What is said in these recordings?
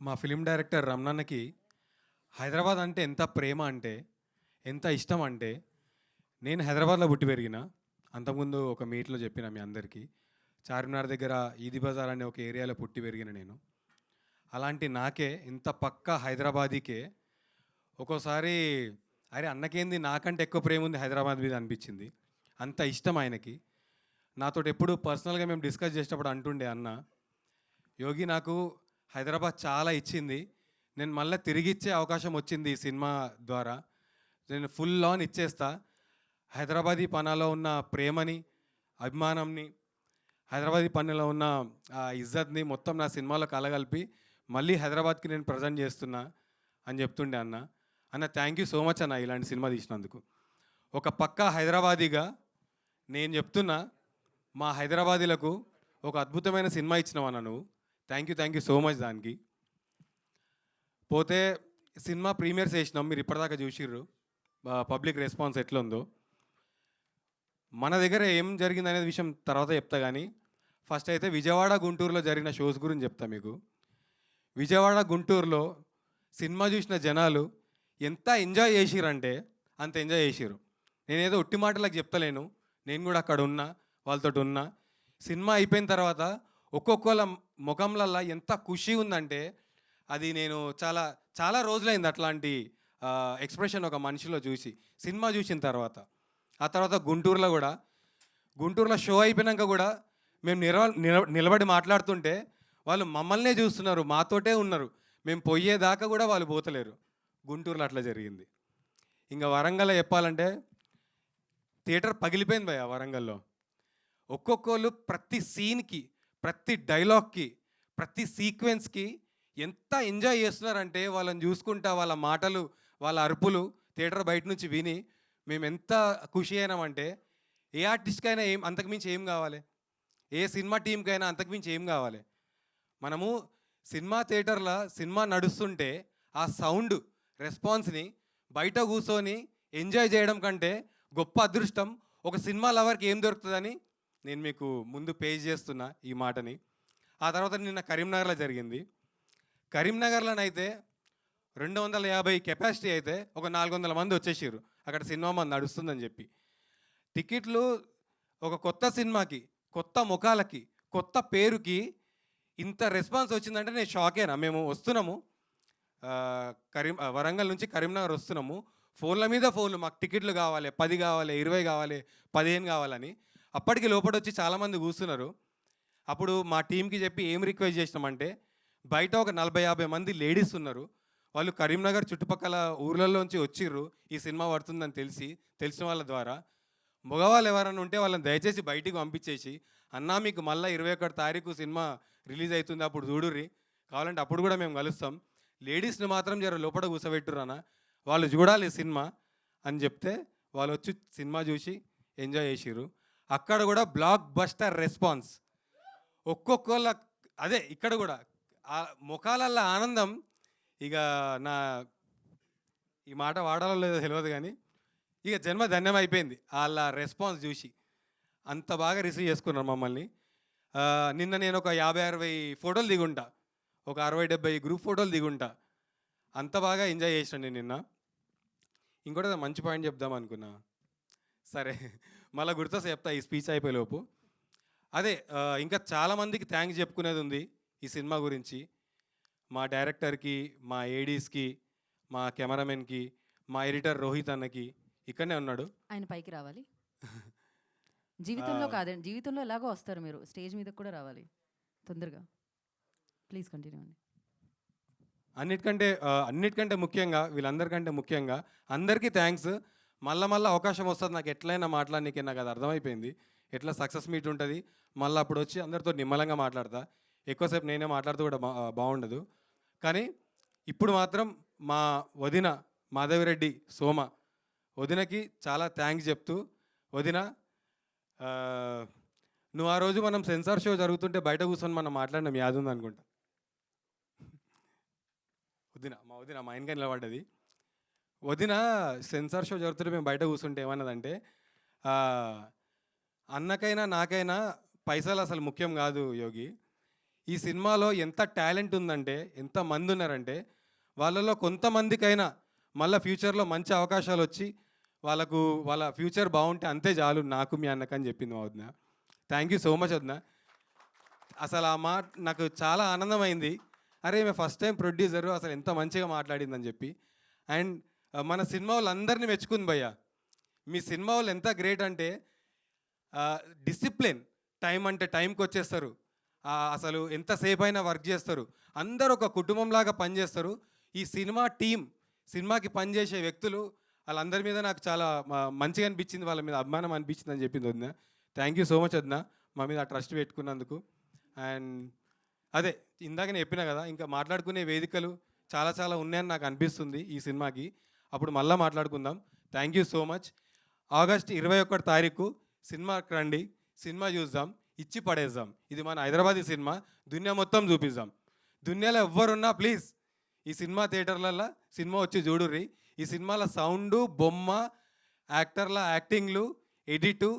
మా film director రమణన్నకి Hyderabad అంటే ఎంత ప్రేమ అంటే, ఎంత ఇష్టం అంటే, నేను హైదరాబాద్‌లో పుట్టి పెరిగిన. అంతకుముందు ఒక మీట్‌లో చెప్పిన మీ అందరికీ. చార్మినార్ దగ్గర ఈది బజార్ అనే ఒక ఏరియాలో పుట్టి పెరిగిన నేను. అలాంటి నాకే ఇంత పక్కా హైదరాబాదీకే ఒక్కోసారి అరే! అన్నకేంది నాకంటే ఎక్కువ ప్రేమ ఉంది హైదరాబాద్ మీద అనిపించింది. అంత ఇష్టం ఆయనకి. నాతోటి ఎప్పుడు పర్సనల్‌గా మేము డిస్కస్ చేసేటప్పుడు అంటుండే అన్న, యోగి నాకు హైదరాబాద్ చాలా ఇచ్చింది. నేను మళ్ళా తిరిగిచ్చే అవకాశం వచ్చింది ఈ సినిమా ద్వారా. నేను ఫుల్ ఆన్ ఇచ్చేస్తా. హైదరాబాదీ పనాలో ఉన్న ప్రేమని, అభిమానంని, హైదరాబాదీ పనిలో ఉన్న ఇజ్జత్‌ని మొత్తం నా సినిమాలో కలగలిపి మళ్ళీ హైదరాబాద్‌కి నేను ప్రజెంట్ చేస్తున్నా అని చెప్తుండే అన్న. అన్న థ్యాంక్ యూ సో మచ్ అన్న ఇలాంటి సినిమా తీసినందుకు. ఒక పక్కా హైదరాబాదీగా నేను చెప్తున్నా, మా హైదరాబాదీలకు ఒక అద్భుతమైన సినిమా ఇచ్చినావన్న నువ్వు. థ్యాంక్ యూ సో మచ్ దానికి. పోతే సినిమా ప్రీమియర్స్ చేసినాం, మీరు ఇప్పటిదాకా చూసిర్రు. పబ్లిక్ రెస్పాన్స్ ఎట్లుందో. మన దగ్గర ఏం జరిగింది అనేది విషయం తర్వాత చెప్తా కానీ ఫస్ట్ అయితే విజయవాడ గుంటూరులో జరిగిన షోస్ గురించి చెప్తా మీకు. విజయవాడ గుంటూరులో సినిమా చూసిన జనాలు ఎంత ఎంజాయ్ చేసిరంటే అంత ఎంజాయ్ చేసిరు. నేనేదో ఒట్టి మాటలకు చెప్తలేను, నేను కూడా అక్కడ ఉన్నా, వాళ్ళతో ఉన్నా. సినిమా అయిపోయిన తర్వాత ఒక్కొక్కళ్ళ ముఖంలల్లా ఎంత ఖుషి ఉందంటే అది నేను చాలా చాలా రోజులైంది అట్లాంటి ఎక్స్ప్రెషన్ ఒక మనిషిలో చూసి, సినిమా చూసిన తర్వాత. ఆ తర్వాత గుంటూరులో షో అయిపోయినాక కూడా మేము నిలబడి మాట్లాడుతుంటే వాళ్ళు మమ్మల్నే చూస్తున్నారు, మాతోటే ఉన్నారు. మేము పోయేదాకా కూడా వాళ్ళు పోతలేరు. గుంటూరులో అట్లా జరిగింది. ఇంకా వరంగల్లో చెప్పాలంటే థియేటర్ పగిలిపోయింది భయ్య వరంగల్లో. ఒక్కొక్కళ్ళు ప్రతి సీన్కి, ప్రతి డైలాగ్కి, ప్రతి సీక్వెన్స్కి ఎంత ఎంజాయ్ చేస్తున్నారంటే వాళ్ళని చూసుకుంటా, వాళ్ళ మాటలు, వాళ్ళ అరుపులు థియేటర్ బయట నుంచి విని మేము ఎంత ఖుషి అయినామంటే, ఏ ఆర్టిస్ట్కైనా అంతకుమించి ఏం కావాలి, ఏ సినిమా టీంకైనా అంతకుమించి ఏం కావాలి. మనము సినిమా థియేటర్లో సినిమా నడుస్తుంటే ఆ సౌండ్ రెస్పాన్స్ని బయట కూర్చొని ఎంజాయ్ చేయడం కంటే గొప్ప అదృష్టం ఒక సినిమా లవర్కి ఏం దొరుకుతుందని నేను మీకు ముందు పేజ్ చేస్తున్నా ఈ మాటని. ఆ తర్వాత నిన్న కరీంనగర్లో జరిగింది. కరీంనగర్లోనైతే 250 కెపాసిటీ అయితే ఒక 400 మంది వచ్చేసారు అక్కడ సినిమా మంది నడుస్తుందని చెప్పి. టికెట్లు ఒక కొత్త సినిమాకి, కొత్త ముఖాలకి, కొత్త పేరుకి ఇంత రెస్పాన్స్ వచ్చిందంటే నేను షాకేనా. మేము వస్తున్నాము వరంగల్ నుంచి కరీంనగర్ వస్తున్నాము, ఫోన్ల మీద ఫోన్లు, మాకు టికెట్లు కావాలి, 10 కావాలి, 20 కావాలి, 15 కావాలని. అప్పటికి లోపడొచ్చి చాలామంది కూర్చున్నారు. అప్పుడు మా టీంకి చెప్పి ఏం రిక్వెస్ట్ చేసినామంటే, బయట ఒక 40-50 మంది లేడీస్ ఉన్నారు, వాళ్ళు కరీంనగర్ చుట్టుపక్కల ఊర్లలోంచి వచ్చిర్రు ఈ సినిమా పడుతుందని తెలిసిన వాళ్ళ ద్వారా. మగవాళ్ళు ఎవరైనా ఉంటే వాళ్ళని దయచేసి బయటికి పంపించేసి, అన్నా మీకు మళ్ళీ 21 తారీఖు సినిమా రిలీజ్ అవుతుంది, అప్పుడు చూడుర్రి, కావాలంటే అప్పుడు కూడా మేము కలుస్తాం, లేడీస్ని మాత్రం జర లోపల కూర్చోబెట్టుర్రన్నా, వాళ్ళు చూడాలి సినిమా అని చెప్తే వాళ్ళు వచ్చి సినిమా చూసి ఎంజాయ్ చేసిర్రు. అక్కడ కూడా బ్లాక్ బస్టర్ రెస్పాన్స్. ఒక్కొక్కళ్ళ అదే ఇక్కడ కూడా ఆ ముఖాలల్లో ఆనందం. ఇక నా ఈ మాట వాడాలో లేదో తెలియదు కానీ ఇక జన్మ ధన్యం అయిపోయింది వాళ్ళ రెస్పాన్స్ చూసి. అంత బాగా రిసీవ్ చేసుకున్నారు మమ్మల్ని. నిన్న నేను ఒక 50-60 ఫోటోలు దిగుంటా, ఒక 60-70 గ్రూప్ ఫోటోలు దిగుంటా. అంత బాగా ఎంజాయ్ చేసాను నేను నిన్న. ఇంకోటి మంచి పాయింట్ చెప్దాం అనుకున్నా, సరే మళ్ళీ గుర్తొస్తే చెప్తా ఈ స్పీచ్ అయిపోయేలోపు. అదే ఇంకా చాలామందికి థ్యాంక్స్ చెప్పుకునేది ఉంది ఈ సినిమా గురించి. మా డైరెక్టర్కి, మా ఏడీస్కి, మా కెమెరామెన్కి, మా ఎడిటర్ రోహిత్ అన్నకి, ఇక్కడనే ఉన్నాడు, ఆయన పైకి రావాలి. జీవితంలో కాదండి, జీవితంలో ఎలాగో వస్తారు, మీరు స్టేజ్ మీద కూడా రావాలి తొందరగా. ప్లీజ్ కంటిన్యూ అండి. అన్నిటికంటే ముఖ్యంగా, వీళ్ళందరికంటే ముఖ్యంగా అందరికీ థ్యాంక్స్. మళ్ళీ అవకాశం వస్తుంది నాకు ఎట్లయినా మాట్లాడనీకే, నాకు అది అర్థమైపోయింది. ఎట్లా సక్సెస్ మీట్ ఉంటుంది, మళ్ళీ అప్పుడు వచ్చి అందరితో నిమ్మలంగా మాట్లాడతా. ఎక్కువసేపు నేనే మాట్లాడుతూ కూడా బాగుండదు. కానీ ఇప్పుడు మాత్రం మా వదిన మాధవిరెడ్డి సోమ వదినకి చాలా థ్యాంక్స్ చెప్తూ, వదిన నువ్వు ఆ రోజు మనం సెన్సార్ షో జరుగుతుంటే బయట కూర్చొని మనం మాట్లాడినాం, యాదుంది అనుకుంటా. మా వదిన మా ఆయనగా నిలబడ్డది. వదిన సెన్సార్ షో జరుగుతుంటే మేము బయట కూర్చుంటే ఏమన్నదంటే, అన్నకైనా నాకైనా పైసలు అసలు ముఖ్యం కాదు యోగి, ఈ సినిమాలో ఎంత టాలెంట్ ఉందంటే, ఎంత మంది ఉన్నారంటే, వాళ్ళలో కొంతమందికైనా మళ్ళీ ఫ్యూచర్లో మంచి అవకాశాలు వచ్చి వాళ్ళకు వాళ్ళ ఫ్యూచర్ బాగుంటే అంతే చాలు నాకు మీ అన్నకని చెప్పింది మా వదిన. థ్యాంక్ యూ సో మచ్ వదిన. అసలు ఆ మాట నాకు చాలా ఆనందమైంది. అరే మేము ఫస్ట్ టైం ప్రొడ్యూసరు అసలు ఎంత మంచిగా మాట్లాడిందని చెప్పి. అండ్ మన సినిమా వాళ్ళందరినీ మెచ్చుకుంది భయ్య. మీ సినిమా వాళ్ళు ఎంత గ్రేట్ అంటే డిసిప్లిన్, టైం అంటే టైంకి వచ్చేస్తారు. అసలు ఎంతసేపు అయినా వర్క్ చేస్తారు. అందరూ ఒక కుటుంబంలాగా పనిచేస్తారు. ఈ సినిమా టీం, సినిమాకి పనిచేసే వ్యక్తులు వాళ్ళందరి మీద నాకు చాలా మంచిగా అనిపించింది, వాళ్ళ మీద అభిమానం అనిపించింది అని చెప్పింది వదిన. థ్యాంక్ యూ సో మచ్ వదిన మా మీద ట్రస్ట్ పెట్టుకున్నందుకు. అండ్ అదే ఇందాక నేను చెప్పినా కదా, ఇంకా మాట్లాడుకునే వేదికలు చాలా చాలా ఉన్నాయని నాకు అనిపిస్తుంది ఈ సినిమాకి. అప్పుడు మళ్ళీ మాట్లాడుకుందాం. Thank you so much. August 21 తారీఖు సినిమాకి రండి, సినిమా చూద్దాం, ఇచ్చి పడేద్దాం. ఇది మన హైదరాబాదీ సినిమా, దునియా మొత్తం చూపిద్దాం. దునియాలో ఎవ్వరున్నా ప్లీజ్ ఈ సినిమా థియేటర్లలో సినిమా వచ్చి చూడుర్రి. ఈ సినిమాల సౌండు, బొమ్మ, యాక్టర్ల యాక్టింగ్లు, ఎడిటు,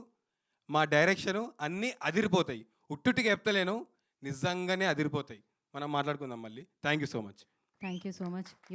మా డైరెక్షను అన్నీ అదిరిపోతాయి. ఉట్టుటికి చెప్తలేను, నిజంగానే అదిరిపోతాయి. మనం మాట్లాడుకుందాం మళ్ళీ. Thank you so much. Thank you so much.